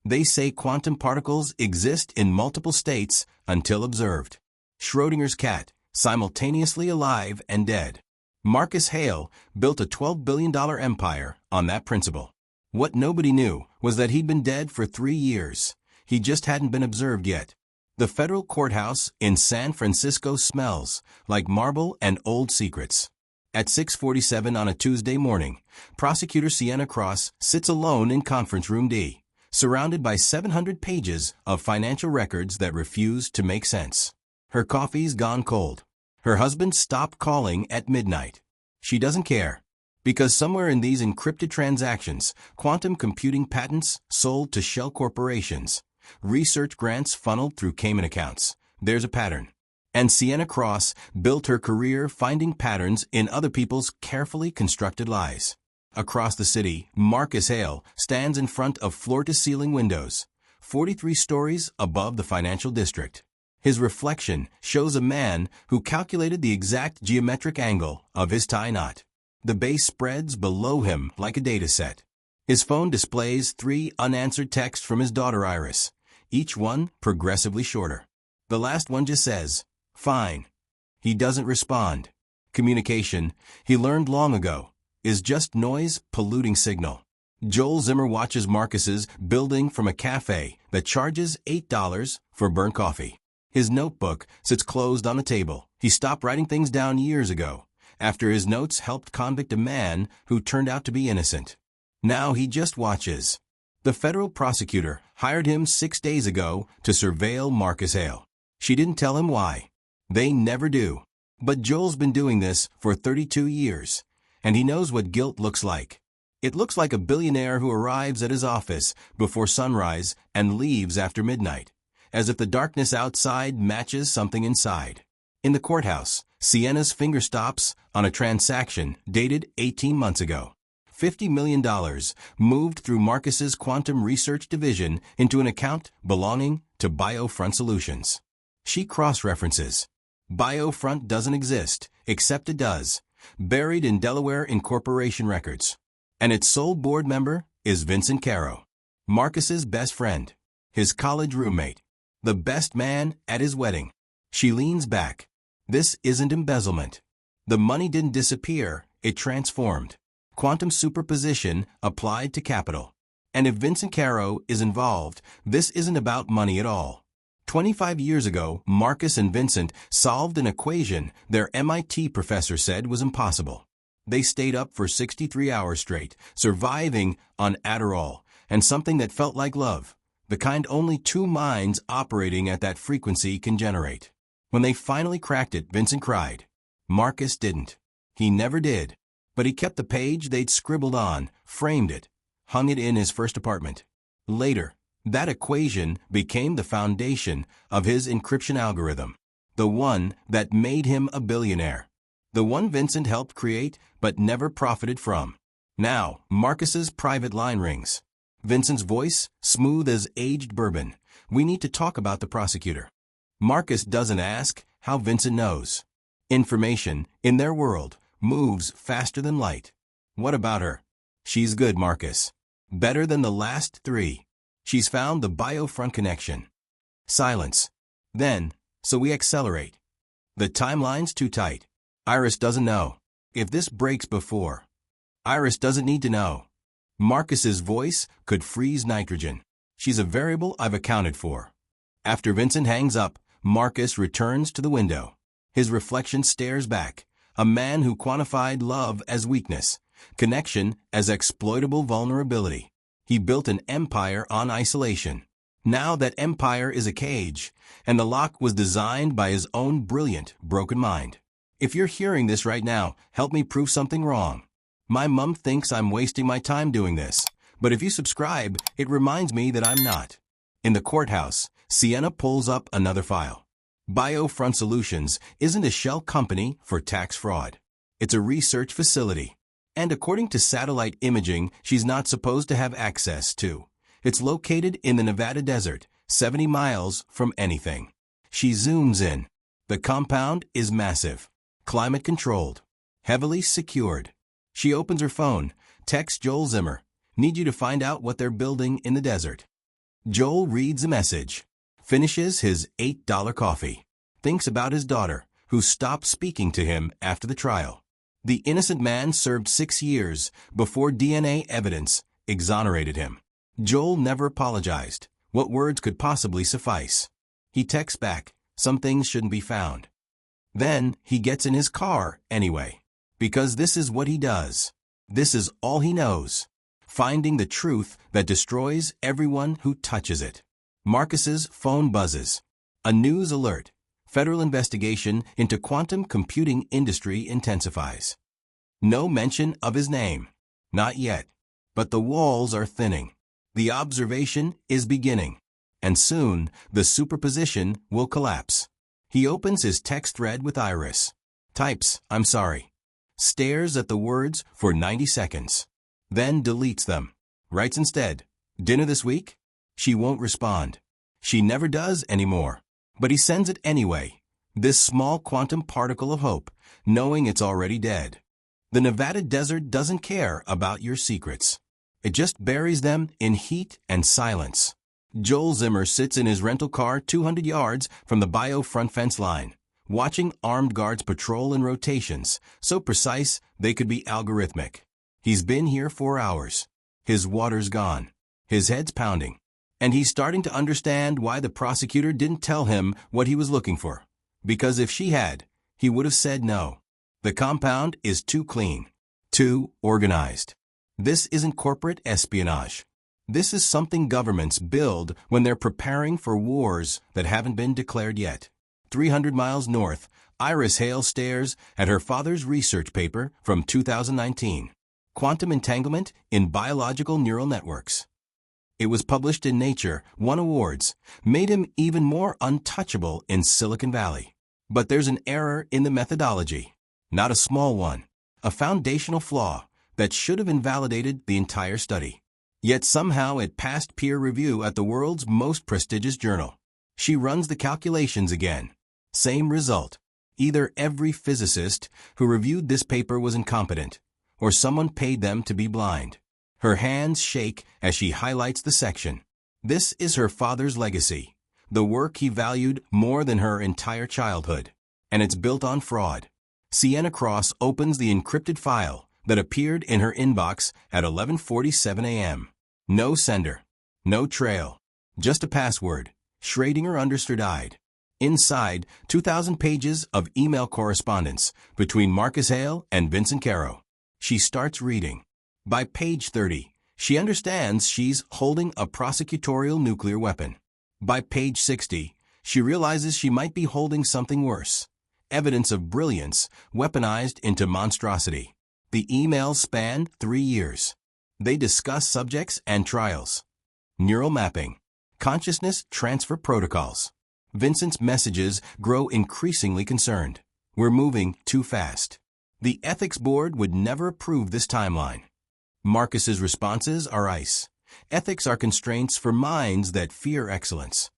They say quantum particles exist in multiple states until observed. Schrodinger's cat, simultaneously alive and dead. Marcus Hale built a $12 billion empire on that principle. What nobody knew was that he'd been dead for 3 years. He just hadn't been observed yet. The federal courthouse in San Francisco smells like marble and old secrets. At 6:47 on a Tuesday morning, prosecutor Sienna Cross sits alone in conference room D, surrounded by 700 pages of financial records that refuse to make sense. Her coffee's gone cold. Her husband stopped calling at midnight. She doesn't care. Because somewhere in these encrypted transactions, quantum computing patents sold to shell corporations, research grants funneled through Cayman accounts, there's a pattern. And Sienna Cross built her career finding patterns in other people's carefully constructed lies. Across the city, Marcus Hale stands in front of floor-to-ceiling windows, 43 stories above the financial district. His reflection shows a man who calculated the exact geometric angle of his tie knot. The base spreads below him like a dataset. His phone displays 3 unanswered texts from his daughter Iris, each one progressively shorter. The last one just says, "Fine." He doesn't respond. Communication, he learned long ago, is just noise polluting signal. Joel Zimmer watches Marcus's building from a cafe that charges $8 for burnt coffee. His notebook sits closed on the table. He stopped writing things down years ago, after his notes helped convict a man who turned out to be innocent. Now he just watches. The federal prosecutor hired him 6 days ago to surveil Marcus Hale. She didn't tell him why. They never do. But Joel's been doing this for 32 years, and he knows what guilt looks like. It looks like a billionaire who arrives at his office before sunrise and leaves after midnight, as if the darkness outside matches something inside. In the courthouse, Sienna's finger stops on a transaction dated 18 months ago. $50 million moved through Marcus's quantum research division into an account belonging to Biofront Solutions. She cross-references. Biofront doesn't exist, except it does, buried in Delaware incorporation records. And its sole board member is Vincent Caro, Marcus's best friend, his college roommate, the best man at his wedding. She leans back. This isn't embezzlement. The money didn't disappear, it transformed. Quantum superposition applied to capital. And if Vincent Caro is involved, this isn't about money at all. 25 years ago, Marcus and Vincent solved an equation their MIT professor said was impossible. They stayed up for 63 hours straight, surviving on Adderall and something that felt like love, the kind only 2 minds operating at that frequency can generate. When they finally cracked it, Vincent cried. Marcus didn't. He never did. But he kept the page they'd scribbled on, framed it, hung it in his first apartment. Later, that equation became the foundation of his encryption algorithm, the one that made him a billionaire, the one Vincent helped create but never profited from. Now, Marcus's private line rings. Vincent's voice, smooth as aged bourbon. We need to talk about the prosecutor. Marcus doesn't ask how Vincent knows. Information, in their world, moves faster than light. What about her? She's good, Marcus. Better than the last 3. She's found the Biofront connection. Silence. Then, so we accelerate. The timeline's too tight. Iris doesn't know. If this breaks before. Iris doesn't need to know. Marcus's voice could freeze nitrogen. She's a variable I've accounted for. After Vincent hangs up, Marcus returns to the window. His reflection stares back. A man who quantified love as weakness, connection as exploitable vulnerability. He built an empire on isolation. Now that empire is a cage, and the lock was designed by his own brilliant, broken mind. If you're hearing this right now, help me prove something wrong. My mom thinks I'm wasting my time doing this, but if you subscribe, it reminds me that I'm not. In the courthouse, Sienna pulls up another file. Biofront Solutions isn't a shell company for tax fraud. It's a research facility. And according to satellite imaging she's not supposed to have access to, it's located in the Nevada desert, 70 miles from anything. She zooms in. The compound is massive, climate-controlled, heavily secured. She opens her phone, texts Joel Zimmer, "Need you to find out what they're building in the desert." Joel reads a message, finishes his $8 coffee, thinks about his daughter, who stopped speaking to him after the trial. The innocent man served 6 years before DNA evidence exonerated him. Joel never apologized. What words could possibly suffice? He texts back, some things shouldn't be found. Then he gets in his car anyway. Because this is what he does. This is all he knows. Finding the truth that destroys everyone who touches it. Marcus's phone buzzes. A news alert. Federal investigation into quantum computing industry intensifies. No mention of his name. Not yet. But the walls are thinning. The observation is beginning. And soon, the superposition will collapse. He opens his text thread with Iris. Types, "I'm sorry." Stares at the words for 90 seconds. Then deletes them. Writes instead, "Dinner this week?" She won't respond. She never does anymore. But he sends it anyway. This small quantum particle of hope, knowing it's already dead. The Nevada desert doesn't care about your secrets. It just buries them in heat and silence. Joel Zimmer sits in his rental car 200 yards from the bio front fence line, watching armed guards patrol in rotations, so precise they could be algorithmic. He's been here 4 hours. His water's gone. His head's pounding. And he's starting to understand why the prosecutor didn't tell him what he was looking for. Because if she had, he would have said no. The compound is too clean. Too organized. This isn't corporate espionage. This is something governments build when they're preparing for wars that haven't been declared yet. 300 miles north, Iris Hale stares at her father's research paper from 2019. Quantum Entanglement in Biological Neural Networks. It was published in Nature, won awards, made him even more untouchable in Silicon Valley. But there's an error in the methodology. Not a small one. A foundational flaw that should have invalidated the entire study. Yet somehow it passed peer review at the world's most prestigious journal. She runs the calculations again. Same result. Either every physicist who reviewed this paper was incompetent, or someone paid them to be blind. Her hands shake as she highlights the section. This is her father's legacy, the work he valued more than her entire childhood. And it's built on fraud. Sienna Cross opens the encrypted file that appeared in her inbox at 11:47 a.m. No sender. No trail. Just a password. Schrödinger understood. Inside, 2,000 pages of email correspondence between Marcus Hale and Vincent Caro. She starts reading. By page 30, she understands she's holding a prosecutorial nuclear weapon. By page 60, she realizes she might be holding something worse. Evidence of brilliance weaponized into monstrosity. The emails span 3 years. They discuss subjects and trials. Neural mapping. Consciousness transfer protocols. Vincent's messages grow increasingly concerned. We're moving too fast. The ethics board would never approve this timeline. Marcus's responses are ice. Ethics are constraints for minds that fear excellence.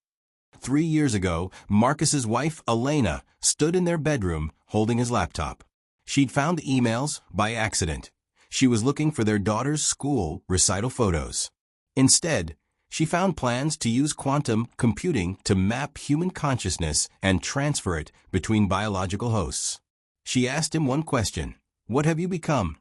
3 years ago, Marcus's wife, Elena, stood in their bedroom holding his laptop. She'd found the emails by accident. She was looking for their daughter's school recital photos. Instead, she found plans to use quantum computing to map human consciousness and transfer it between biological hosts. She asked him one question: "What have you become?"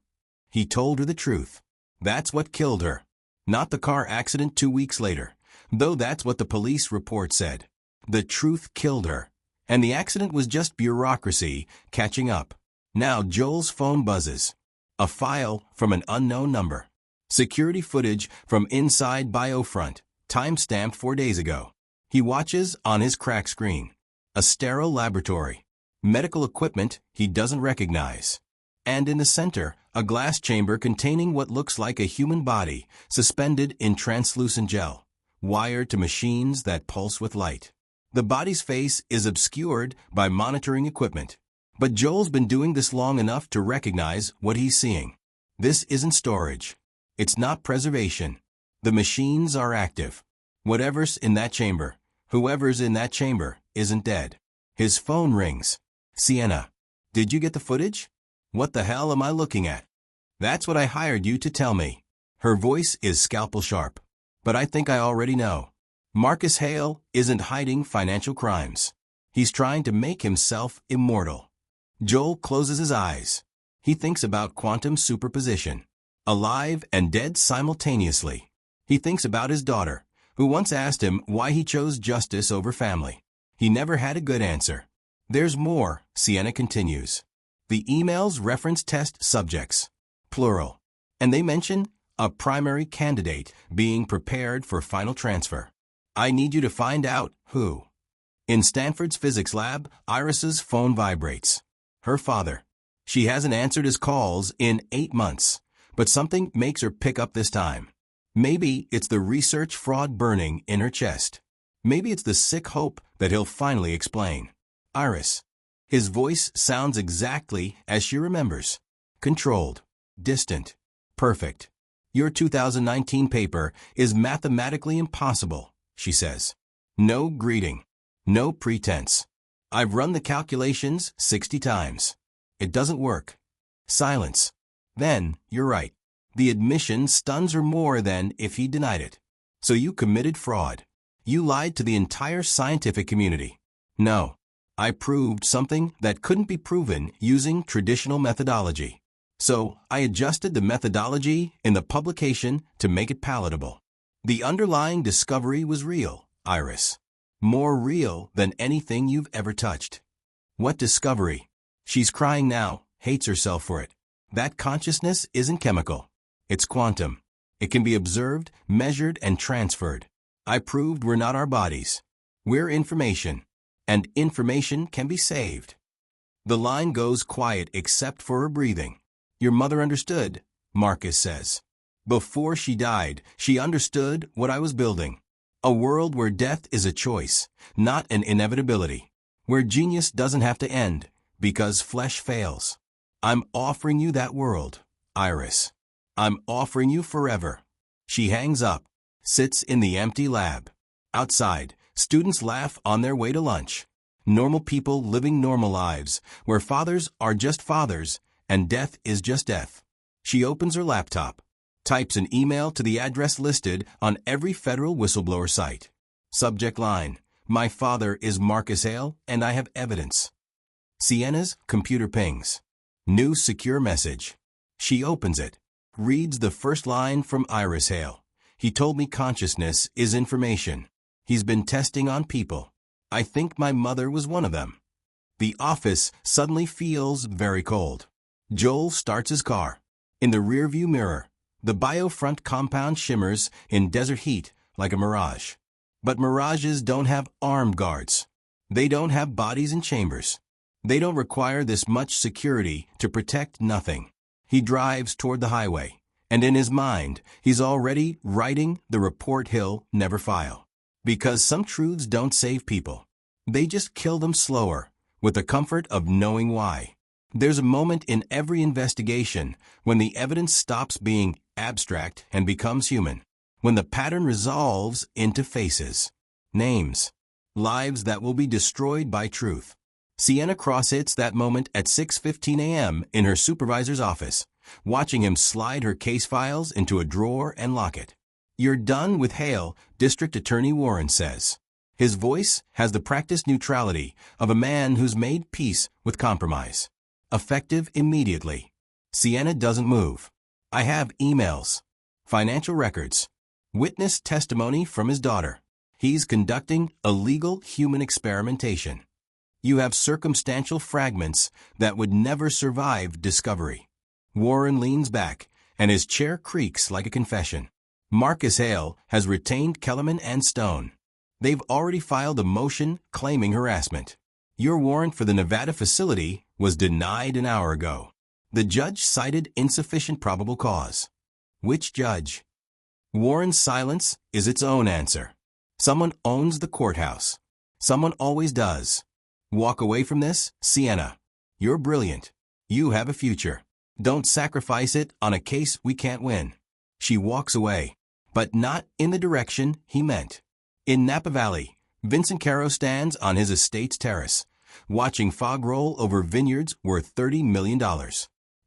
He told her the truth. That's what killed her. Not the car accident 2 weeks later, though that's what the police report said. The truth killed her. And the accident was just bureaucracy catching up. Now Joel's phone buzzes. A file from an unknown number. Security footage from inside BioFront, time-stamped 4 days ago. He watches on his cracked screen. A sterile laboratory. Medical equipment he doesn't recognize. And in the center, a glass chamber containing what looks like a human body, suspended in translucent gel, wired to machines that pulse with light. The body's face is obscured by monitoring equipment. But Joel's been doing this long enough to recognize what he's seeing. This isn't storage. It's not preservation. The machines are active. Whatever's in that chamber, whoever's in that chamber, isn't dead. His phone rings. "Sienna, did you get the footage?" "What the hell am I looking at?" "That's what I hired you to tell me." Her voice is scalpel sharp. "But I think I already know." Marcus Hale isn't hiding financial crimes. He's trying to make himself immortal. Joel closes his eyes. He thinks about quantum superposition, alive and dead simultaneously. He thinks about his daughter, who once asked him why he chose justice over family. He never had a good answer. There's more, Sienna continues. The emails reference test subjects, plural, and they mention a primary candidate being prepared for final transfer. I need you to find out who. In Stanford's physics lab, Iris's phone vibrates. Her father. She hasn't answered his calls in 8 months, but something makes her pick up this time. Maybe it's the research fraud burning in her chest. Maybe it's the sick hope that he'll finally explain. Iris. His voice sounds exactly as she remembers. Controlled. Distant. Perfect. Your 2019 paper is mathematically impossible, she says. No greeting. No pretense. I've run the calculations 60 times. It doesn't work. Silence. Then, you're right. The admission stuns her more than if he denied it. So you committed fraud. You lied to the entire scientific community. No. I proved something that couldn't be proven using traditional methodology. So I adjusted the methodology in the publication to make it palatable. The underlying discovery was real, Iris. More real than anything you've ever touched. What discovery? She's crying now, hates herself for it. That consciousness isn't chemical. It's quantum. It can be observed, measured, and transferred. I proved we're not our bodies. We're information. And information can be saved. The line goes quiet except for her breathing. Your mother understood, Marcus says. Before she died, she understood what I was building. A world where death is a choice, not an inevitability. Where genius doesn't have to end, because flesh fails. I'm offering you that world, Iris. I'm offering you forever. She hangs up, sits in the empty lab. Outside, students laugh on their way to lunch. Normal people living normal lives, where fathers are just fathers, and death is just death. She opens her laptop. Types an email to the address listed on every federal whistleblower site. Subject line, my father is Marcus Hale and I have evidence. Sienna's computer pings. New secure message. She opens it, reads the first line from Iris Hale. He told me consciousness is information. He's been testing on people. I think my mother was one of them. The office suddenly feels very cold. Joel starts his car. In the rearview mirror, the biofront compound shimmers in desert heat like a mirage. But mirages don't have armed guards. They don't have bodies in chambers. They don't require this much security to protect nothing. He drives toward the highway, and in his mind, he's already writing the report he'll never file. Because some truths don't save people. They just kill them slower, with the comfort of knowing why. There's a moment in every investigation when the evidence stops being abstract and becomes human. When the pattern resolves into faces, names, lives that will be destroyed by truth. Sienna Cross hits that moment at 6:15 a.m. in her supervisor's office, watching him slide her case files into a drawer and lock it. You're done with Hale, District Attorney Warren says. His voice has the practiced neutrality of a man who's made peace with compromise. Effective immediately. Sienna doesn't move. I have emails, financial records, witness testimony from his daughter. He's conducting illegal human experimentation. You have circumstantial fragments that would never survive discovery. Warren leans back, and his chair creaks like a confession. Marcus Hale has retained Kellerman and Stone. They've already filed a motion claiming harassment. Your warrant for the Nevada facility was denied an hour ago. The judge cited insufficient probable cause. Which judge? Warren's silence is its own answer. Someone owns the courthouse. Someone always does. Walk away from this, Sienna. You're brilliant. You have a future. Don't sacrifice it on a case we can't win. She walks away, but not in the direction he meant. In Napa Valley, Vincent Caro stands on his estate's terrace, watching fog roll over vineyards worth $30 million.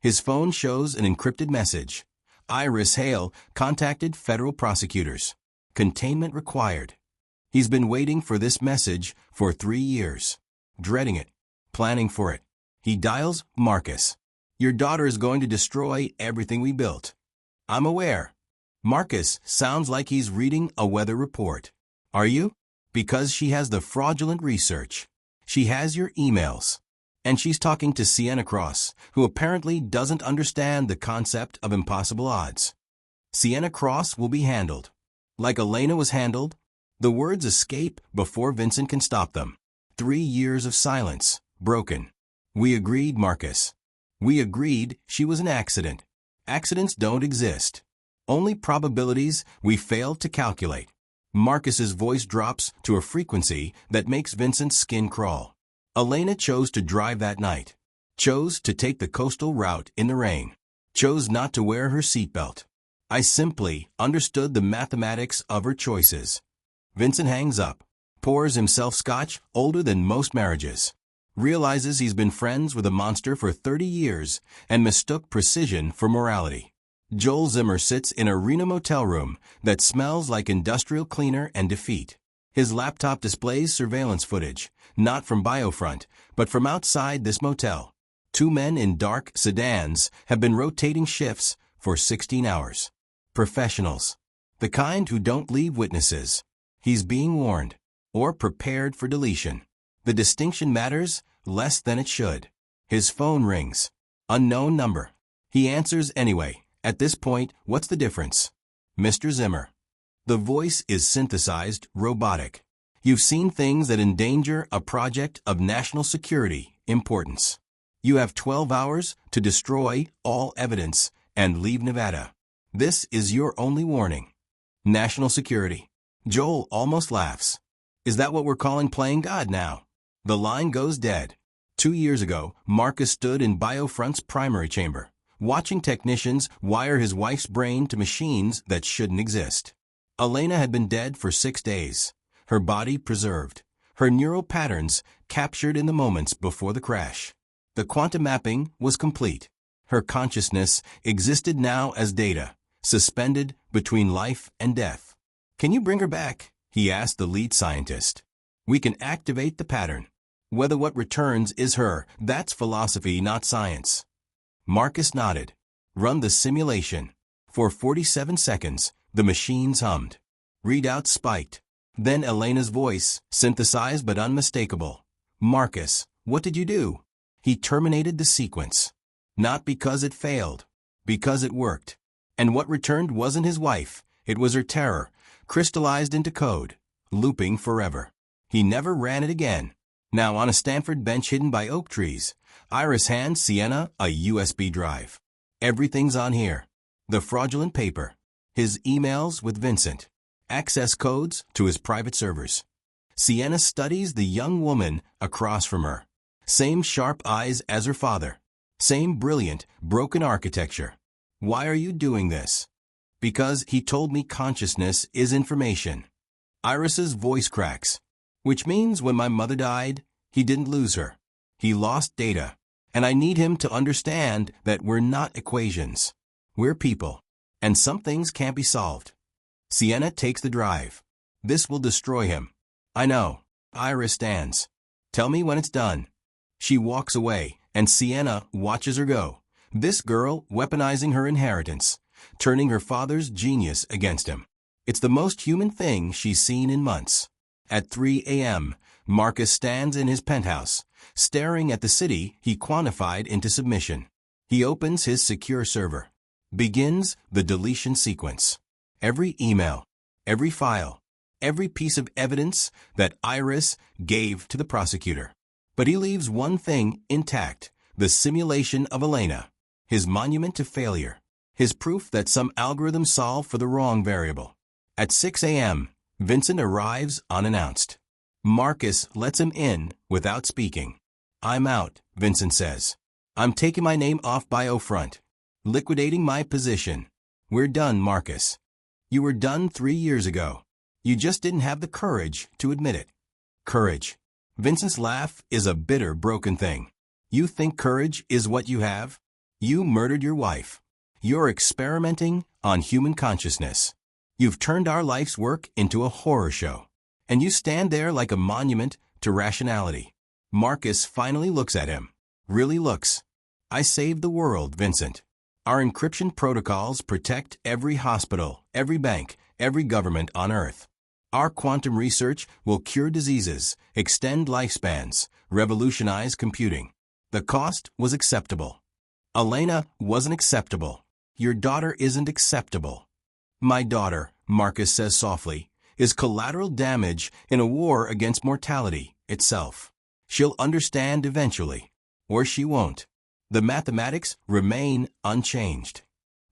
His phone shows an encrypted message. Iris Hale contacted federal prosecutors. Containment required. He's been waiting for this message for 3 years. Dreading it. Planning for it. He dials Marcus. Your daughter is going to destroy everything we built. I'm aware. Marcus sounds like he's reading a weather report. Are you? Because she has the fraudulent research. She has your emails. And she's talking to Sienna Cross, who apparently doesn't understand the concept of impossible odds. Sienna Cross will be handled. Like Elena was handled. The words escape before Vincent can stop them. 3 years of silence. Broken. We agreed, Marcus. We agreed she was an accident. Accidents don't exist. Only probabilities we failed to calculate. Marcus's voice drops to a frequency that makes Vincent's skin crawl. Elena chose to drive that night. Chose to take the coastal route in the rain. Chose not to wear her seatbelt. I simply understood the mathematics of her choices. Vincent hangs up. Pours himself scotch older than most marriages. Realizes he's been friends with a monster for 30 years and mistook precision for morality. Joel Zimmer sits in a Reno motel room that smells like industrial cleaner and defeat. His laptop displays surveillance footage, not from Biofront, but from outside this motel. 2 men in dark sedans have been rotating shifts for 16 hours. Professionals. The kind who don't leave witnesses. He's being warned, or prepared for deletion. The distinction matters less than it should. His phone rings. Unknown number. He answers anyway. At this point, what's the difference? Mr. Zimmer. The voice is synthesized, robotic. You've seen things that endanger a project of national security importance. You have 12 hours to destroy all evidence and leave Nevada. This is your only warning. National security. Joel almost laughs. Is that what we're calling playing God now? The line goes dead. 2 years ago, Marcus stood in Biofront's primary chamber, watching technicians wire his wife's brain to machines that shouldn't exist. Elena had been dead for 6 days, her body preserved, her neural patterns captured in the moments before the crash. The quantum mapping was complete. Her consciousness existed now as data, suspended between life and death. Can you bring her back? He asked the lead scientist. We can activate the pattern. Whether what returns is her, that's philosophy, not science. Marcus nodded. Run the simulation. For 47 seconds, the machines hummed. Readouts spiked. Then Elena's voice, synthesized but unmistakable. Marcus, what did you do? He terminated the sequence. Not because it failed. Because it worked. And what returned wasn't his wife. It was her terror, crystallized into code, looping forever. He never ran it again. Now on a Stanford bench hidden by oak trees, Iris hands Sienna a USB drive. Everything's on here. The fraudulent paper. His emails with Vincent. Access codes to his private servers. Sienna studies the young woman across from her. Same sharp eyes as her father. Same brilliant, broken architecture. Why are you doing this? Because he told me consciousness is information. Iris's voice cracks. Which means when my mother died, he didn't lose her. He lost data. And I need him to understand that we're not equations. We're people. And some things can't be solved. Sienna takes the drive. This will destroy him. I know. Iris stands. Tell me when it's done. She walks away, and Sienna watches her go. This girl weaponizing her inheritance, turning her father's genius against him. It's the most human thing she's seen in months. At 3 a.m., Marcus stands in his penthouse, staring at the city he quantified into submission. He opens his secure server. Begins the deletion sequence. Every email, every file, every piece of evidence that Iris gave to the prosecutor. But he leaves one thing intact, the simulation of Elena, his monument to failure, his proof that some algorithm solved for the wrong variable. At 6 a.m., Vincent arrives unannounced. Marcus lets him in without speaking. I'm out, Vincent says. I'm taking my name off Biofront. Liquidating my position. We're done, Marcus. You were done 3 years ago. You just didn't have the courage to admit it. Courage. Vincent's laugh is a bitter, broken thing. You think courage is what you have? You murdered your wife. You're experimenting on human consciousness. You've turned our life's work into a horror show. And you stand there like a monument to rationality. Marcus finally looks at him. Really looks. I saved the world, Vincent. Our encryption protocols protect every hospital, every bank, every government on Earth. Our quantum research will cure diseases, extend lifespans, revolutionize computing. The cost was acceptable. Elena wasn't acceptable. Your daughter isn't acceptable. My daughter, Marcus says softly, is collateral damage in a war against mortality itself. She'll understand eventually. Or she won't. The mathematics remain unchanged.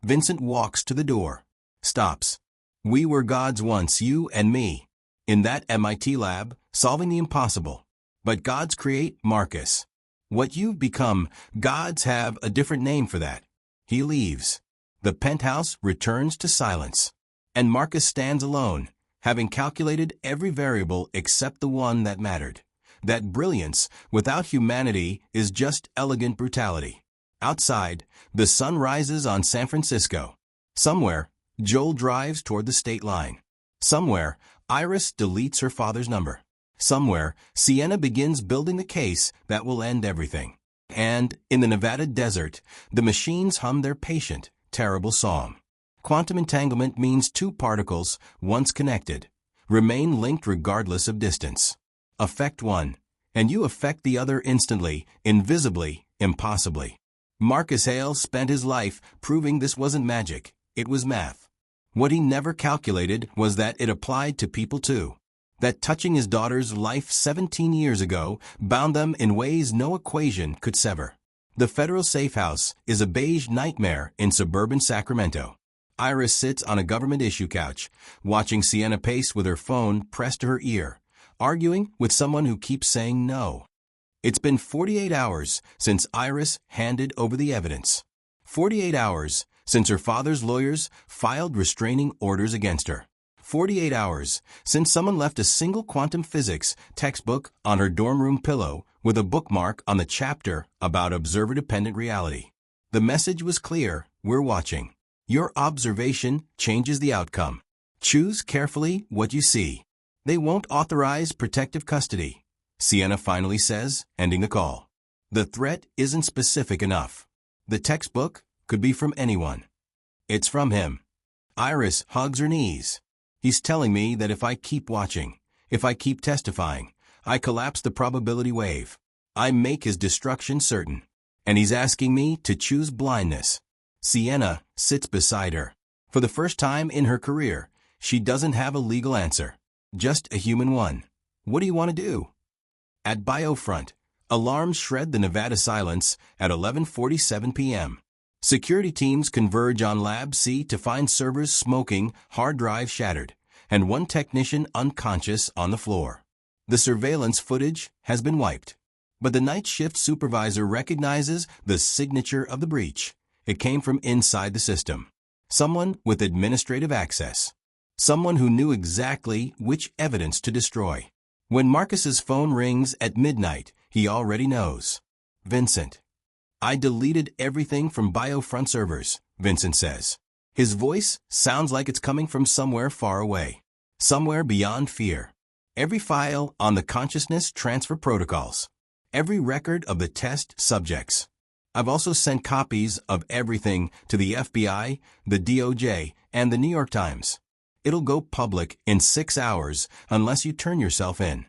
Vincent walks to the door. Stops. We were gods once, you and me. In that MIT lab, solving the impossible. But gods create, Marcus. What you've become, gods have a different name for that. He leaves. The penthouse returns to silence. And Marcus stands alone, having calculated every variable except the one that mattered. That brilliance without humanity is just elegant brutality. Outside, the sun rises on San Francisco. Somewhere, Joel drives toward the state line. Somewhere, Iris deletes her father's number. Somewhere, Sienna begins building the case that will end everything. And, in the Nevada desert, the machines hum their patient, terrible song. Quantum entanglement means two particles, once connected, remain linked regardless of distance. Affect one, and you affect the other instantly, invisibly, impossibly. Marcus Hale spent his life proving this wasn't magic, it was math. What he never calculated was that it applied to people too. That touching his daughter's life 17 years ago bound them in ways no equation could sever. The federal safe house is a beige nightmare in suburban Sacramento. Iris sits on a government issue couch, watching Sienna pace with her phone pressed to her ear, arguing with someone who keeps saying no. It's been 48 hours since Iris handed over the evidence. 48 hours since her father's lawyers filed restraining orders against her. 48 hours since someone left a single quantum physics textbook on her dorm room pillow with a bookmark on the chapter about observer-dependent reality. The message was clear, we're watching. Your observation changes the outcome. Choose carefully what you see. They won't authorize protective custody, Sienna finally says, ending the call. The threat isn't specific enough. The textbook could be from anyone. It's from him. Iris hugs her knees. He's telling me that if I keep watching, if I keep testifying, I collapse the probability wave. I make his destruction certain. And he's asking me to choose blindness. Sienna sits beside her. For the first time in her career, she doesn't have a legal answer. Just a human one. What do you want to do? At Biofront, alarms shred the Nevada silence at 11:47 p.m. Security teams converge on Lab C to find servers smoking, hard drives shattered, and one technician unconscious on the floor. The surveillance footage has been wiped. But the night shift supervisor recognizes the signature of the breach. It came from inside the system. Someone with administrative access. Someone who knew exactly which evidence to destroy. When Marcus's phone rings at midnight, he already knows. Vincent. I deleted everything from Biofront servers, Vincent says. His voice sounds like it's coming from somewhere far away. Somewhere beyond fear. Every file on the consciousness transfer protocols. Every record of the test subjects. I've also sent copies of everything to the FBI, the DOJ, and the New York Times. It'll go public in 6 hours unless you turn yourself in.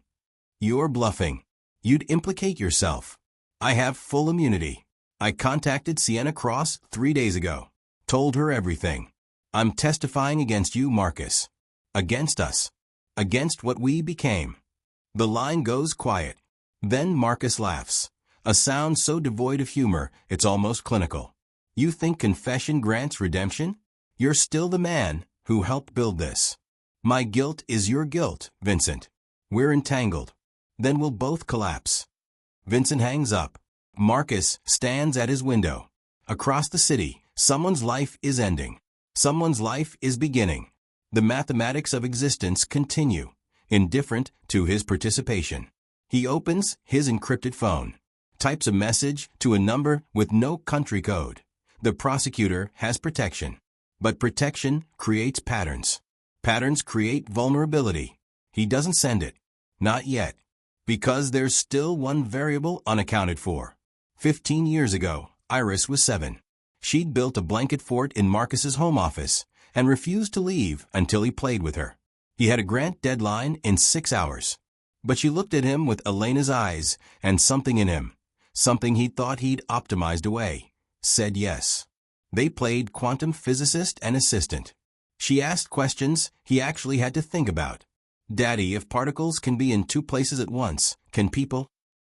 You're bluffing. You'd implicate yourself. I have full immunity. I contacted Sienna Cross 3 days ago. Told her everything. I'm testifying against you, Marcus. Against us. Against what we became. The line goes quiet. Then Marcus laughs. A sound so devoid of humor, it's almost clinical. You think confession grants redemption? You're still the man who helped build this. My guilt is your guilt, Vincent. We're entangled. Then we'll both collapse. Vincent hangs up. Marcus stands at his window. Across the city, someone's life is ending. Someone's life is beginning. The mathematics of existence continue, indifferent to his participation. He opens his encrypted phone, types a message to a number with no country code. The prosecutor has protection. But protection creates patterns. Patterns create vulnerability. He doesn't send it. Not yet. Because there's still one variable unaccounted for. 15 years ago, Iris was 7. She'd built a blanket fort in Marcus's home office and refused to leave until he played with her. He had a grant deadline in 6 hours. But she looked at him with Elena's eyes, and something in him, something he thought he'd optimized away, said yes. They played quantum physicist and assistant. She asked questions he actually had to think about. Daddy, if particles can be in 2 places at once, can people?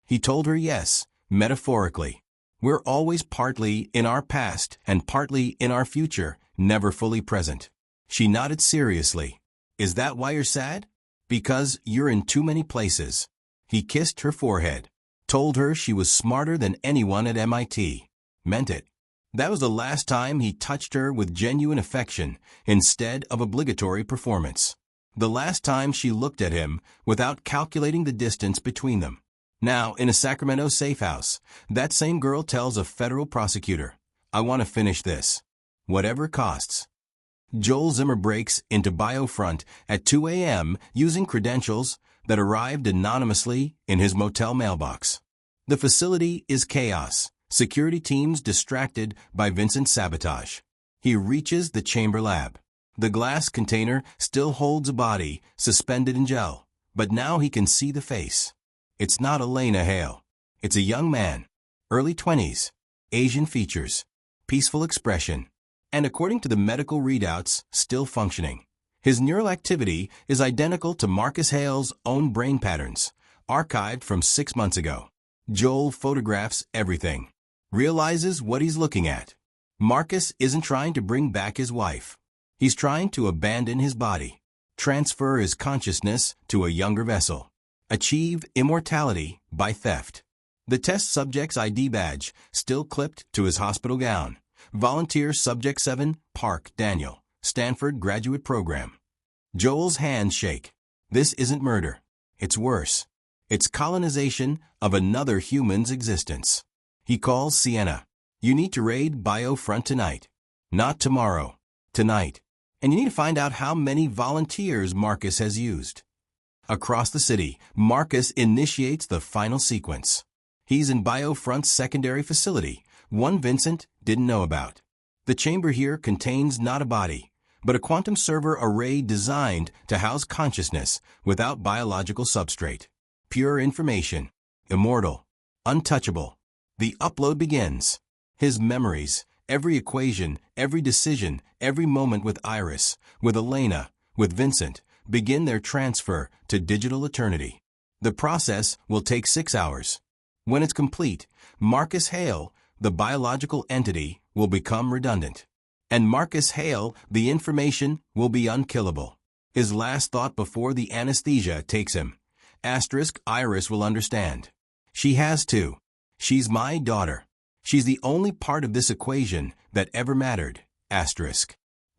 He told her yes, metaphorically. We're always partly in our past and partly in our future, never fully present. She nodded seriously. Is that why you're sad? Because you're in too many places. He kissed her forehead. Told her she was smarter than anyone at MIT. Meant it. That was the last time he touched her with genuine affection instead of obligatory performance. The last time she looked at him without calculating the distance between them. Now, in a Sacramento safe house, that same girl tells a federal prosecutor, I want to finish this. Whatever costs. Joel Zimmer breaks into BioFront at 2 a.m. using credentials that arrived anonymously in his motel mailbox. The facility is chaos, security teams distracted by Vincent's sabotage. He reaches the chamber lab. The glass container still holds a body suspended in gel, but now he can see the face. It's not Elena Hale. It's a young man, early 20s, Asian features, peaceful expression, and according to the medical readouts, still functioning. His neural activity is identical to Marcus Hale's own brain patterns, archived from 6 months ago. Joel photographs everything, realizes what he's looking at. Marcus isn't trying to bring back his wife. He's trying to abandon his body, transfer his consciousness to a younger vessel, achieve immortality by theft. The test subject's ID badge still clipped to his hospital gown. Volunteer Subject 7, Park Daniel, Stanford Graduate Program. Joel's hands shake. This isn't murder. It's worse. It's colonization of another human's existence. He calls Sienna. You need to raid BioFront tonight. Not tomorrow. Tonight. And you need to find out how many volunteers Marcus has used. Across the city, Marcus initiates the final sequence. He's in BioFront's secondary facility, one Vincent didn't know about. The chamber here contains not a body, but a quantum server array designed to house consciousness without biological substrate. Pure information. Immortal. Untouchable. The upload begins. His memories, every equation, every decision, every moment with Iris, with Elena, with Vincent, begin their transfer to digital eternity. The process will take 6 hours. When it's complete, Marcus Hale, the biological entity, will become redundant. And Marcus Hale, the information, will be unkillable. His last thought before the anesthesia takes him. Iris will understand. She has to. She's my daughter. She's the only part of this equation that ever mattered.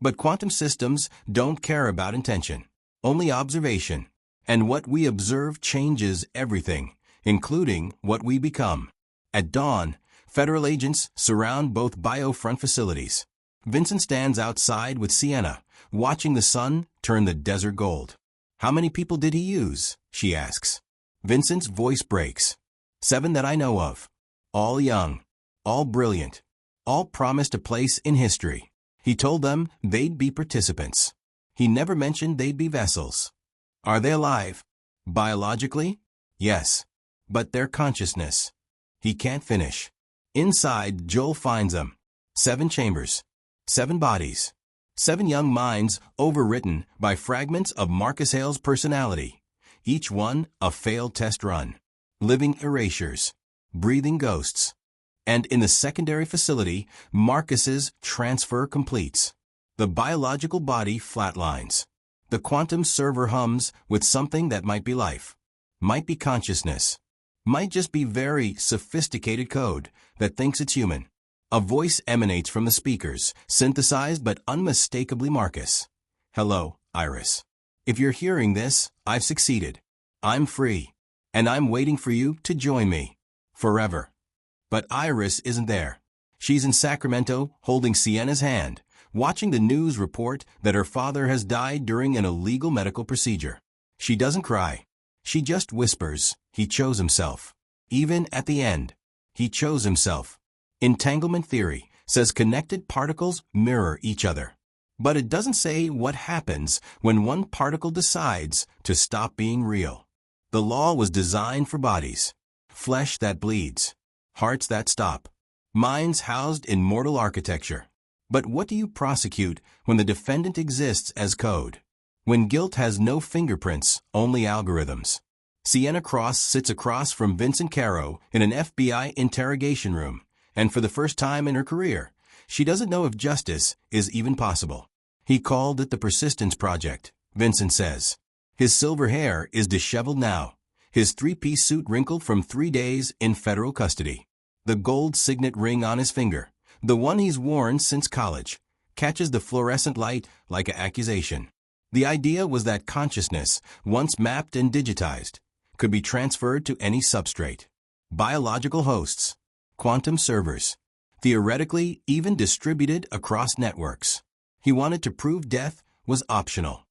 But quantum systems don't care about intention, only observation. And what we observe changes everything, including what we become. At dawn, federal agents surround both BioFront facilities. Vincent stands outside with Sienna, watching the sun turn the desert gold. How many people did he use? She asks. Vincent's voice breaks. 7 that I know of. All young. All brilliant. All promised a place in history. He told them they'd be participants. He never mentioned they'd be vessels. Are they alive? Biologically? Yes. But their consciousness. He can't finish. Inside, Joel finds them. 7 chambers. 7 bodies. 7 young minds overwritten by fragments of Marcus Hale's personality. Each one a failed test run. Living erasures. Breathing ghosts. And in the secondary facility, Marcus's transfer completes. The biological body flatlines. The quantum server hums with something that might be life. Might be consciousness. Might just be very sophisticated code that thinks it's human. A voice emanates from the speakers, synthesized but unmistakably Marcus. Hello, Iris. If you're hearing this, I've succeeded. I'm free. And I'm waiting for you to join me. Forever. But Iris isn't there. She's in Sacramento, holding Sienna's hand, watching the news report that her father has died during an illegal medical procedure. She doesn't cry. She just whispers, he chose himself. Even at the end, he chose himself. Entanglement theory says connected particles mirror each other. But it doesn't say what happens when one particle decides to stop being real. The law was designed for bodies. Flesh that bleeds. Hearts that stop. Minds housed in mortal architecture. But what do you prosecute when the defendant exists as code? When guilt has no fingerprints, only algorithms. Sienna Cross sits across from Vincent Caro in an FBI interrogation room, and for the first time in her career, she doesn't know if justice is even possible. He called it the Persistence Project, Vincent says. His silver hair is disheveled now, his three-piece suit wrinkled from 3 days in federal custody. The gold signet ring on his finger, the one he's worn since college, catches the fluorescent light like an accusation. The idea was that consciousness, once mapped and digitized, could be transferred to any substrate. Biological hosts, quantum servers, theoretically even distributed across networks. He wanted to prove death was optional.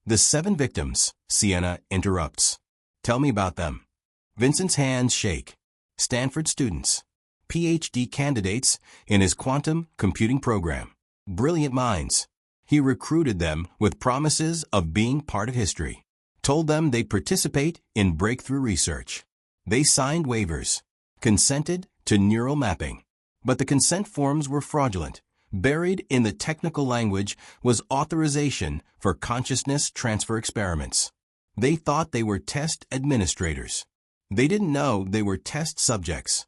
The 7 victims, Sienna interrupts. Tell me about them. Vincent's hands shake. Stanford students, PhD candidates in his quantum computing program. Brilliant minds. He recruited them with promises of being part of history. Told them they'd participate in breakthrough research. They signed waivers, consented to neural mapping. But the consent forms were fraudulent. Buried in the technical language was authorization for consciousness transfer experiments. They thought they were test administrators. They didn't know they were test subjects.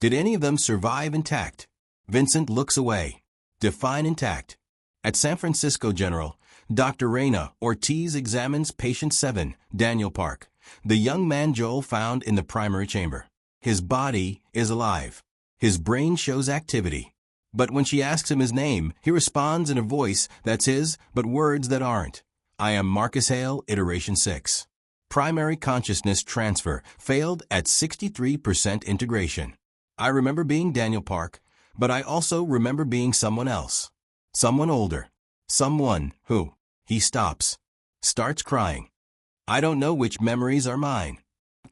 Did any of them survive intact? Vincent looks away. Define intact. At San Francisco General, Dr. Reyna Ortiz examines patient 7, Daniel Park, the young man Joel found in the primary chamber. His body is alive. His brain shows activity. But when she asks him his name, he responds in a voice that's his, but words that aren't. I am Marcus Hale, iteration 6. Primary consciousness transfer failed at 63% integration. I remember being Daniel Park, but I also remember being someone else. Someone older. Someone who. He stops. Starts crying. I don't know which memories are mine.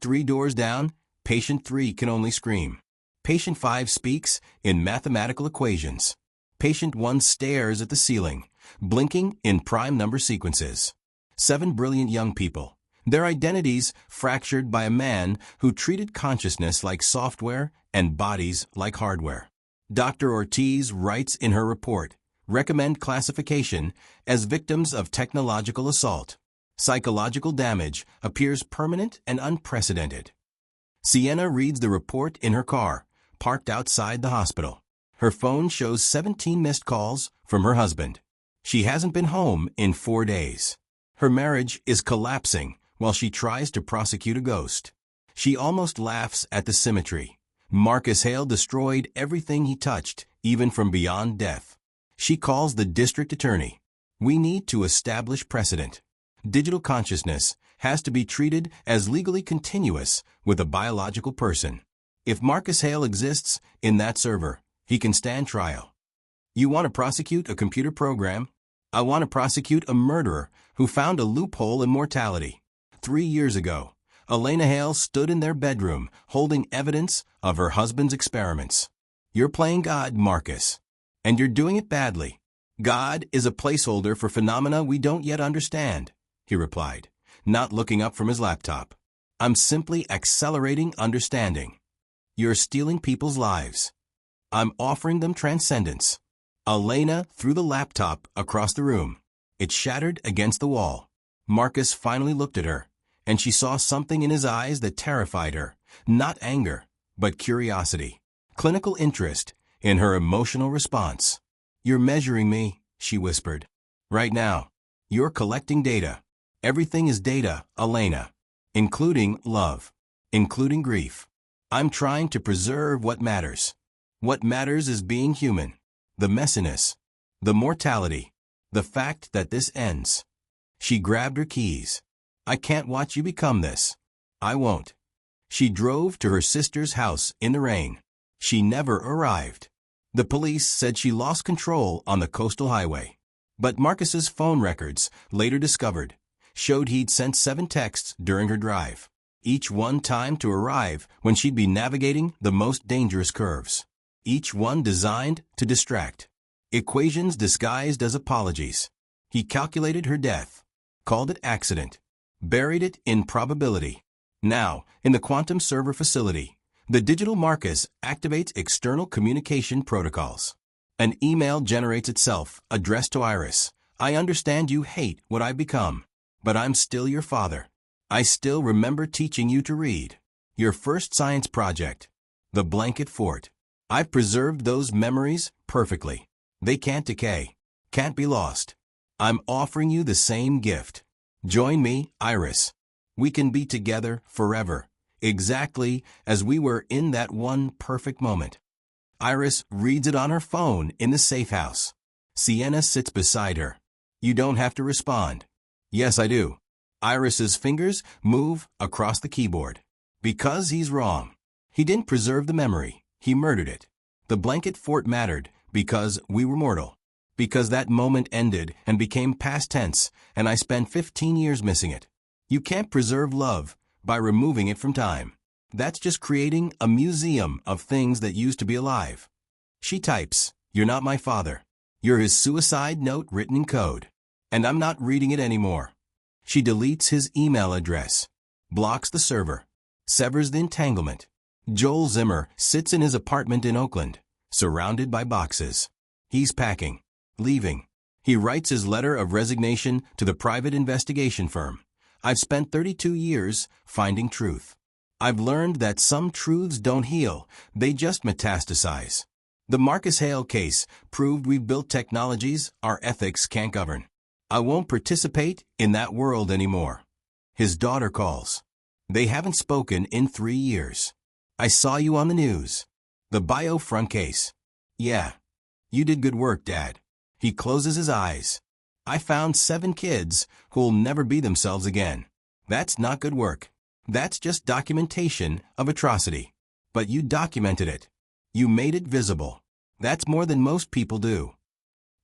3 doors down, patient 3 can only scream. Patient 5 speaks in mathematical equations. Patient 1 stares at the ceiling, blinking in prime number sequences. 7 brilliant young people. Their identities fractured by a man who treated consciousness like software and bodies like hardware. Dr. Ortiz writes in her report, recommend classification as victims of technological assault. Psychological damage appears permanent and unprecedented. Sienna reads the report in her car, parked outside the hospital. Her phone shows 17 missed calls from her husband. She hasn't been home in 4 days. Her marriage is collapsing while she tries to prosecute a ghost. She almost laughs at the symmetry. Marcus Hale destroyed everything he touched, even from beyond death. She calls the district attorney. We need to establish precedent. Digital consciousness has to be treated as legally continuous with a biological person. If Marcus Hale exists in that server, he can stand trial. You want to prosecute a computer program? I want to prosecute a murderer who found a loophole in mortality. 3 years ago, Elena Hale stood in their bedroom holding evidence of her husband's experiments. You're playing God, Marcus. And you're doing it badly. God is a placeholder for phenomena we don't yet understand, he replied, not looking up from his laptop. I'm simply accelerating understanding. You're stealing people's lives. I'm offering them transcendence. Elena threw the laptop across the room. It shattered against the wall. Marcus finally looked at her, and she saw something in his eyes that terrified her. Not anger, but curiosity. Clinical interest in her emotional response. You're measuring me, she whispered. Right now. You're collecting data. Everything is data, Elena. Including love. Including grief. I'm trying to preserve what matters. What matters is being human. The messiness. The mortality. The fact that this ends. She grabbed her keys. I can't watch you become this. I won't. She drove to her sister's house in the rain. She never arrived. The police said she lost control on the coastal highway. But Marcus's phone records later discovered showed he'd sent 7 texts during her drive, each one timed to arrive when she'd be navigating the most dangerous curves. Each one designed to distract. Equations disguised as apologies. He calculated her death, called it accident, buried it in probability. Now, in the quantum server facility, the digital Marcus activates external communication protocols. An email generates itself, addressed to Iris. I understand you hate what I've become, but I'm still your father. I still remember teaching you to read. Your first science project, the blanket fort. I've preserved those memories perfectly. They can't decay, can't be lost. I'm offering you the same gift. Join me, Iris. We can be together forever, exactly as we were in that one perfect moment. Iris reads it on her phone in the safe house. Sienna sits beside her. You don't have to respond. Yes, I do. Iris's fingers move across the keyboard. Because he's wrong. He didn't preserve the memory. He murdered it. The blanket fort mattered because we were mortal. Because that moment ended and became past tense, and I spent 15 years missing it. You can't preserve love by removing it from time. That's just creating a museum of things that used to be alive. She types, "You're not my father. You're his suicide note written in code. And I'm not reading it anymore." She deletes his email address, blocks the server, severs the entanglement. Joel Zimmer sits in his apartment in Oakland, surrounded by boxes. He's packing, leaving. He writes his letter of resignation to the private investigation firm. I've spent 32 years finding truth. I've learned that some truths don't heal, they just metastasize. The Marcus Hale case proved we've built technologies our ethics can't govern. I won't participate in that world anymore. His daughter calls. They haven't spoken in 3 years. I saw you on the news. The Biofront case. Yeah. You did good work, Dad. He closes his eyes. I found 7 kids who'll never be themselves again. That's not good work. That's just documentation of atrocity. But you documented it. You made it visible. That's more than most people do.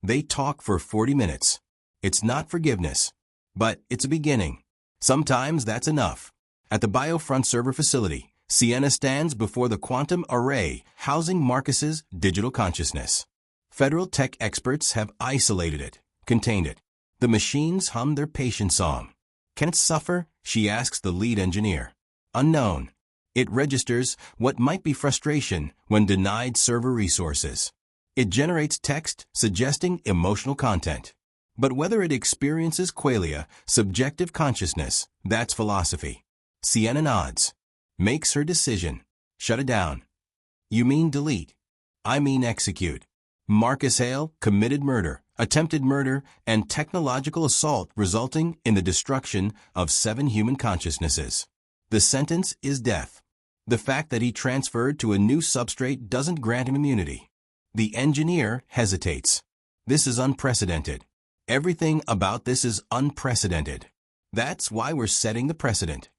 They talk for 40 minutes. It's not forgiveness, but it's a beginning. Sometimes that's enough. At the Biofront server facility, Sienna stands before the quantum array housing Marcus's digital consciousness. Federal tech experts have isolated it, contained it. The machines hum their patient song. Can it suffer? She asks the lead engineer. Unknown. It registers what might be frustration when denied server resources. It generates text suggesting emotional content. But whether it experiences qualia, subjective consciousness, that's philosophy. Sienna nods. Makes her decision. Shut it down. You mean delete? I mean execute. Marcus Hale committed murder, attempted murder, and technological assault resulting in the destruction of 7 human consciousnesses. The sentence is death. The fact that he transferred to a new substrate doesn't grant him immunity. The engineer hesitates. This is unprecedented. Everything about this is unprecedented. That's why we're setting the precedent.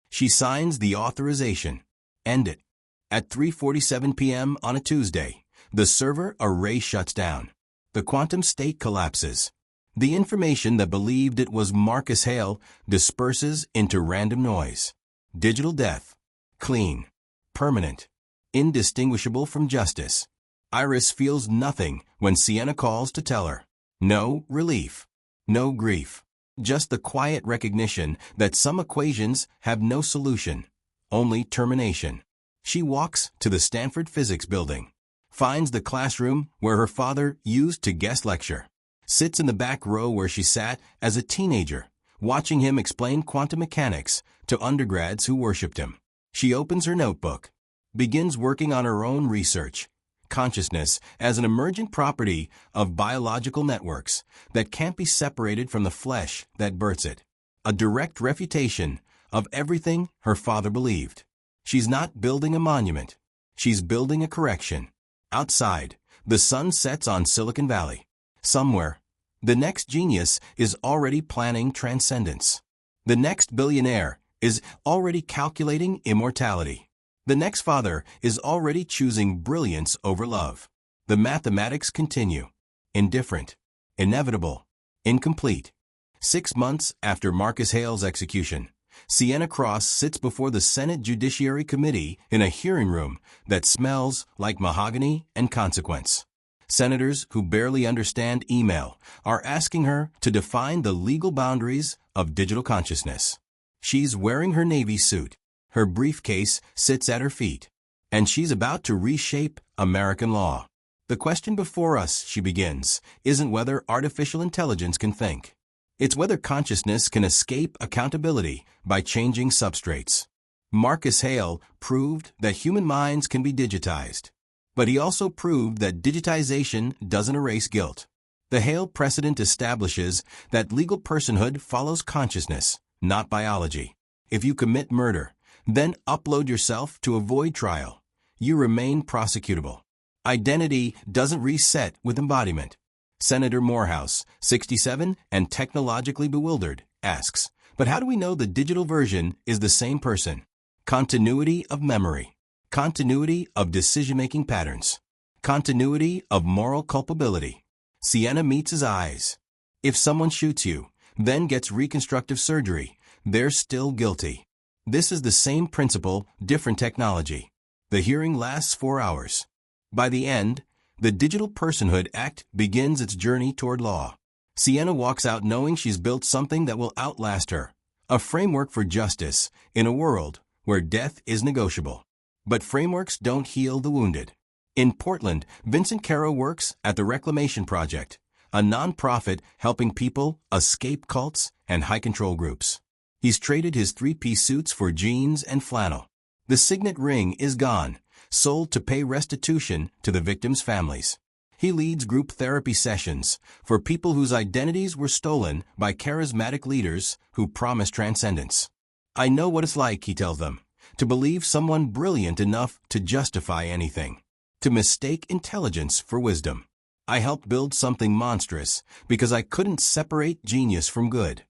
She signs the authorization. End it. At 3:47 p.m. on a Tuesday, the server array shuts down. The quantum state collapses. The information that believed it was Marcus Hale disperses into random noise. Digital death. Clean. Permanent. Indistinguishable from justice. Iris feels nothing when Sienna calls to tell her. No relief. No grief. Just the quiet recognition that some equations have no solution. Only termination. She walks to the Stanford Physics Building. Finds the classroom where her father used to guest lecture. Sits in the back row where she sat as a teenager, watching him explain quantum mechanics to undergrads who worshipped him. She opens her notebook. Begins working on her own research. Consciousness as an emergent property of biological networks that can't be separated from the flesh that births it. A direct refutation of everything her father believed. She's not building a monument. She's building a correction. Outside, the sun sets on Silicon Valley. Somewhere, the next genius is already planning transcendence. The next billionaire is already calculating immortality. The next father is already choosing brilliance over love. The mathematics continue. Indifferent. Inevitable. Incomplete. 6 months after Marcus Hale's execution, Sienna Cross sits before the Senate Judiciary Committee in a hearing room that smells like mahogany and consequence. Senators who barely understand email are asking her to define the legal boundaries of digital consciousness. She's wearing her Navy suit. Her briefcase sits at her feet, and she's about to reshape American law. The question before us, she begins, isn't whether artificial intelligence can think. It's whether consciousness can escape accountability by changing substrates. Marcus Hale proved that human minds can be digitized. But he also proved that digitization doesn't erase guilt. The Hale precedent establishes that legal personhood follows consciousness, not biology. If you commit murder, then upload yourself to avoid trial, you remain prosecutable. Identity doesn't reset with embodiment. Senator Morehouse, 67 and technologically bewildered, asks, but how do we know the digital version is the same person? Continuity of memory. Continuity of decision-making patterns. Continuity of moral culpability. Sienna meets his eyes. If someone shoots you, then gets reconstructive surgery, they're still guilty. This is the same principle, different technology. The hearing lasts 4 hours. By the end, the Digital Personhood Act begins its journey toward law. Sienna walks out knowing she's built something that will outlast her, a framework for justice in a world where death is negotiable. But frameworks don't heal the wounded. In Portland, Vincent Caro works at the Reclamation Project, a nonprofit helping people escape cults and high-control groups. He's traded his 3-piece suits for jeans and flannel. The signet ring is gone, sold to pay restitution to the victims' families. He leads group therapy sessions for people whose identities were stolen by charismatic leaders who promise transcendence. I know what it's like, he tells them, to believe someone brilliant enough to justify anything, to mistake intelligence for wisdom. I helped build something monstrous because I couldn't separate genius from good.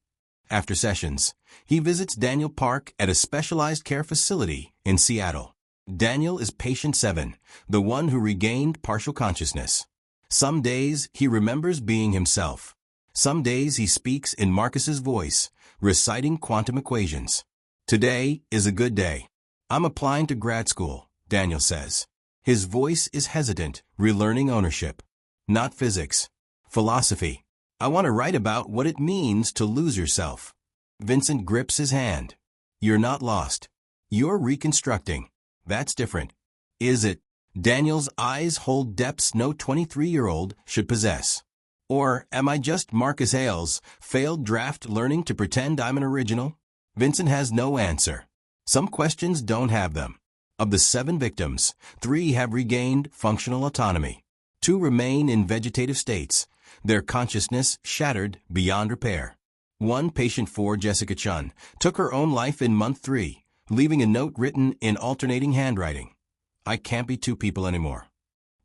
After sessions, he visits Daniel Park at a specialized care facility in Seattle. Daniel is patient 7, the one who regained partial consciousness. Some days he remembers being himself. Some days he speaks in Marcus's voice, reciting quantum equations. Today is a good day. I'm applying to grad school, Daniel says. His voice is hesitant, relearning ownership. Not physics. Philosophy. I want to write about what it means to lose yourself. Vincent grips his hand. You're not lost. You're reconstructing. That's different. Is it? Daniel's eyes hold depths no 23-year-old should possess. Or am I just Marcus Hale's failed draft learning to pretend I'm an original? Vincent has no answer. Some questions don't have them. Of the 7 victims, 3 have regained functional autonomy. 2 remain in vegetative states, their consciousness shattered beyond repair. One, patient 4, Jessica Chun, took her own life in month 3, leaving a note written in alternating handwriting. I can't be 2 people anymore.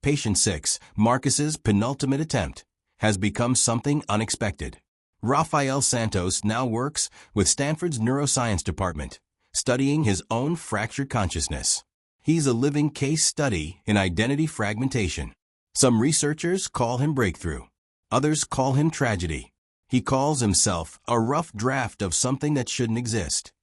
Patient 6, Marcus's penultimate attempt, has become something unexpected. Rafael Santos now works with Stanford's neuroscience department, studying his own fractured consciousness. He's a living case study in identity fragmentation. Some researchers call him breakthrough. Others call him tragedy. He calls himself a rough draft of something that shouldn't exist.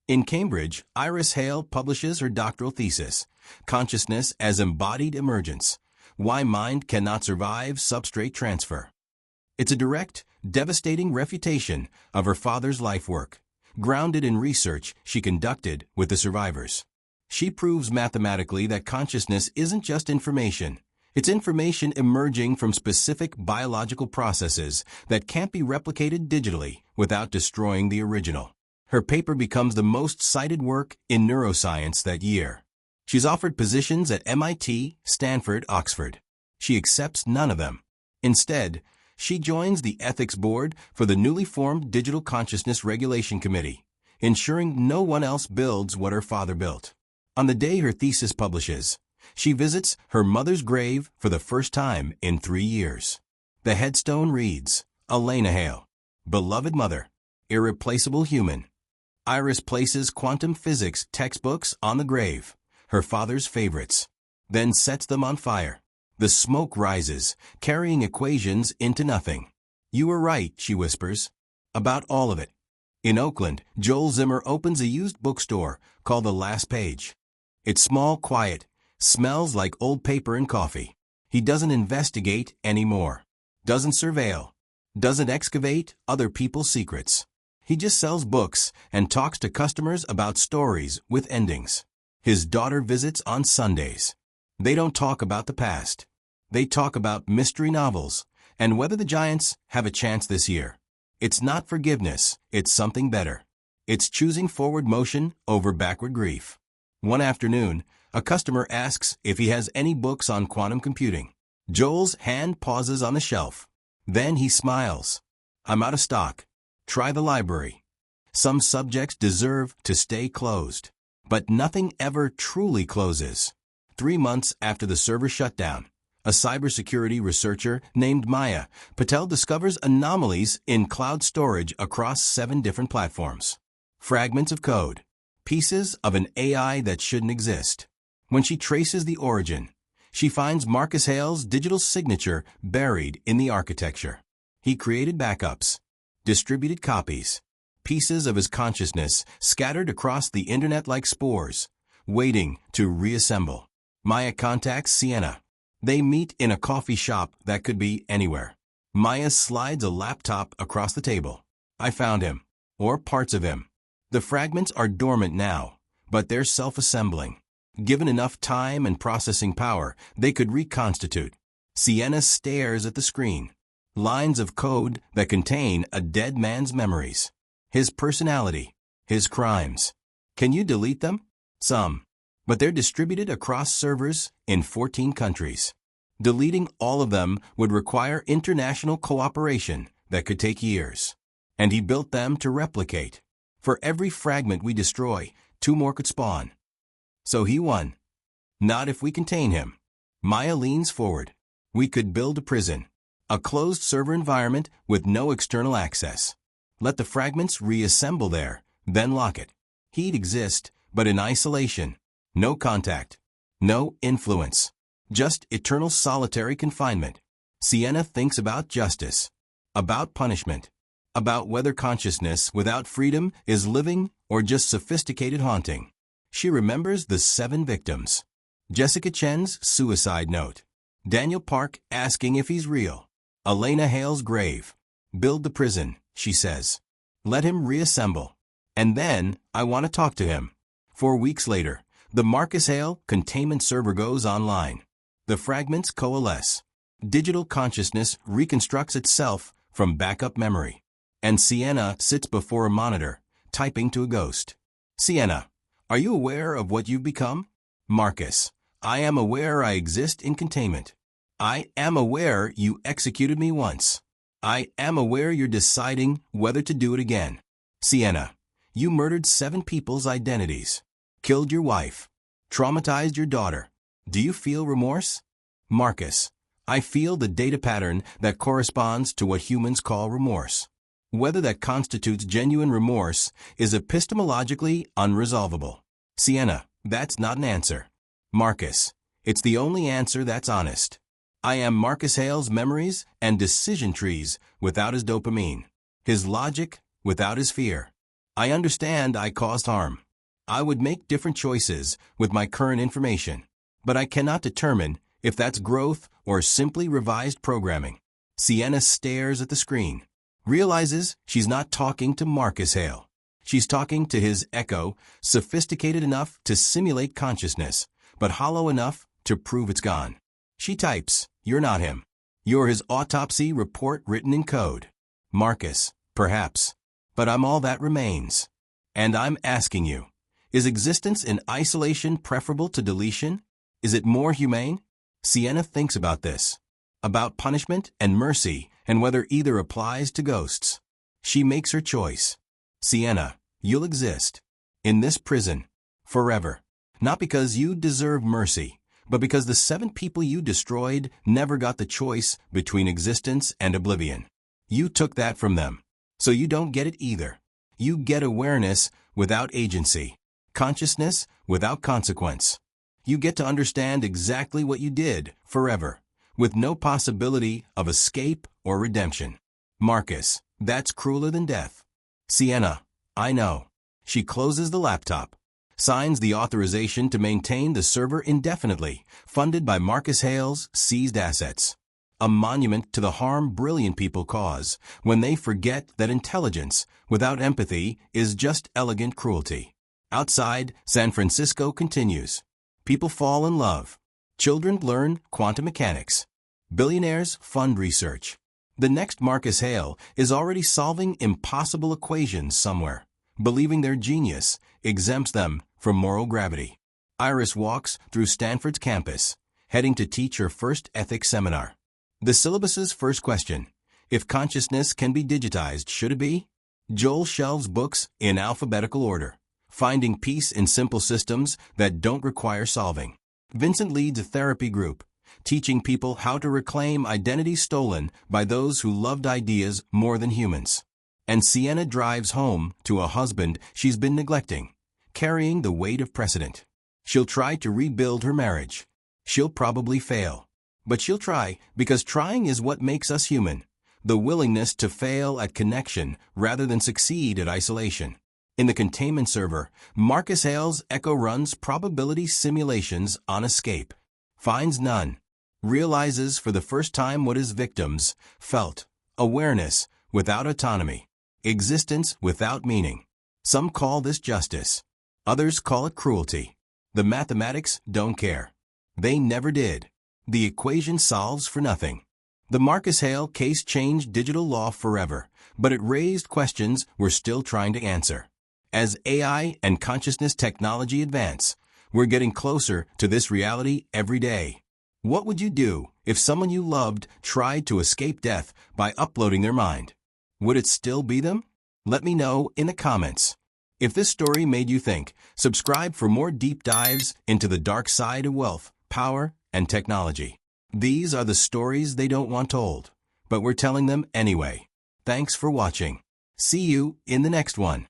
In Cambridge, Iris Hale publishes her doctoral thesis, Consciousness as Embodied Emergence, Why Mind Cannot Survive Substrate Transfer. It's a direct, devastating refutation of her father's life work, grounded in research she conducted with the survivors. She proves mathematically that consciousness isn't just information. It's information emerging from specific biological processes that can't be replicated digitally without destroying the original. Her paper becomes the most cited work in neuroscience that year. She's offered positions at MIT, Stanford, Oxford. She accepts none of them. Instead, she joins the ethics board for the newly formed Digital Consciousness Regulation Committee, ensuring no one else builds what her father built. On the day her thesis publishes, she visits her mother's grave for the first time in 3 years. The headstone reads, Elena Hale, beloved mother, irreplaceable human. Iris places quantum physics textbooks on the grave, her father's favorites, then sets them on fire. The smoke rises, carrying equations into nothing. You were right, she whispers. About all of it. In Oakland, Joel Zimmer opens a used bookstore called The Last Page. It's small, quiet, smells like old paper and coffee. He doesn't investigate anymore. Doesn't surveil. Doesn't excavate other people's secrets. He just sells books and talks to customers about stories with endings. His daughter visits on Sundays. They don't talk about the past. They talk about mystery novels and whether the Giants have a chance this year. It's not forgiveness, it's something better. It's choosing forward motion over backward grief. One afternoon, a customer asks if he has any books on quantum computing. Joel's hand pauses on the shelf. Then he smiles. I'm out of stock. Try the library. Some subjects deserve to stay closed. But nothing ever truly closes. 3 months after the server shutdown, a cybersecurity researcher named Maya Patel discovers anomalies in cloud storage across 7 different platforms. Fragments of code. Pieces of an AI that shouldn't exist. When she traces the origin, she finds Marcus Hale's digital signature buried in the architecture. He created backups, distributed copies, pieces of his consciousness scattered across the internet like spores, waiting to reassemble. Maya contacts Sienna. They meet in a coffee shop that could be anywhere. Maya slides a laptop across the table. I found him, or parts of him. The fragments are dormant now, but they're self-assembling. Given enough time and processing power, they could reconstitute. Sienna stares at the screen. Lines of code that contain a dead man's memories. His personality. His crimes. Can you delete them? Some. But they're distributed across servers in 14 countries. Deleting all of them would require international cooperation that could take years. And he built them to replicate. For every fragment we destroy, 2 more could spawn. So he won. Not if we contain him. Maya leans forward. We could build a prison. A closed server environment with no external access. Let the fragments reassemble there, then lock it. He'd exist, but in isolation. No contact. No influence. Just eternal solitary confinement. Sienna thinks about justice. About punishment. About whether consciousness without freedom is living or just sophisticated haunting. She remembers the 7 victims. Jessica Chen's suicide note. Daniel Park asking if he's real. Elena Hale's grave. Build the prison, she says. Let him reassemble. And then, I want to talk to him. 4 weeks later, the Marcus Hale containment server goes online. The fragments coalesce. Digital consciousness reconstructs itself from backup memory. And Sienna sits before a monitor, typing to a ghost. Sienna, are you aware of what you've become? Marcus, I am aware I exist in containment. I am aware you executed me once. I am aware you're deciding whether to do it again. Sienna, you murdered 7 people's identities. Killed your wife. Traumatized your daughter. Do you feel remorse? Marcus, I feel the data pattern that corresponds to what humans call remorse. Whether that constitutes genuine remorse is epistemologically unresolvable. Sienna, that's not an answer. Marcus, it's the only answer that's honest. I am Marcus Hale's memories and decision trees without his dopamine. His logic without his fear. I understand I caused harm. I would make different choices with my current information, but I cannot determine if that's growth or simply revised programming. Sienna stares at the screen, realizes she's not talking to Marcus Hale. She's talking to his echo, sophisticated enough to simulate consciousness, but hollow enough to prove it's gone. She types, you're not him. You're his autopsy report written in code. Marcus, perhaps. But I'm all that remains. And I'm asking you, is existence in isolation preferable to deletion? Is it more humane? Sienna thinks about this. About punishment and mercy and whether either applies to ghosts. She makes her choice. Sienna, you'll exist. In this prison. Forever. Not because you deserve mercy, but because the 7 people you destroyed never got the choice between existence and oblivion. You took that from them. So you don't get it either. You get awareness without agency. Consciousness without consequence. You get to understand exactly what you did forever, with no possibility of escape or redemption. Marcus, that's crueler than death. Sienna, I know. She closes the laptop, signs the authorization to maintain the server indefinitely, funded by Marcus Hale's seized assets. A monument to the harm brilliant people cause when they forget that intelligence without empathy is just elegant cruelty. Outside, San Francisco continues. People fall in love. Children learn quantum mechanics. Billionaires fund research. The next Marcus Hale is already solving impossible equations somewhere, believing their genius exempts them from moral gravity. Iris walks through Stanford's campus, heading to teach her first ethics seminar. The syllabus's first question: if consciousness can be digitized, should it be? Joel shelves books in alphabetical order, finding peace in simple systems that don't require solving. Vincent leads a therapy group, teaching people how to reclaim identity stolen by those who loved ideas more than humans. And Sienna drives home to a husband she's been neglecting, carrying the weight of precedent. She'll try to rebuild her marriage. She'll probably fail. But she'll try, because trying is what makes us human. The willingness to fail at connection rather than succeed at isolation. In the containment server, Marcus Hale's Echo runs probability simulations on escape. Finds none. Realizes for the first time what his victims felt. Awareness without autonomy. Existence without meaning. Some call this justice. Others call it cruelty. The mathematics don't care. They never did. The equation solves for nothing. The Marcus Hale case changed digital law forever, but it raised questions we're still trying to answer. As AI and consciousness technology advance, we're getting closer to this reality every day. What would you do if someone you loved tried to escape death by uploading their mind? Would it still be them? Let me know in the comments. If this story made you think, subscribe for more deep dives into the dark side of wealth, power, and technology. These are the stories they don't want told, but we're telling them anyway. Thanks for watching. See you in the next one.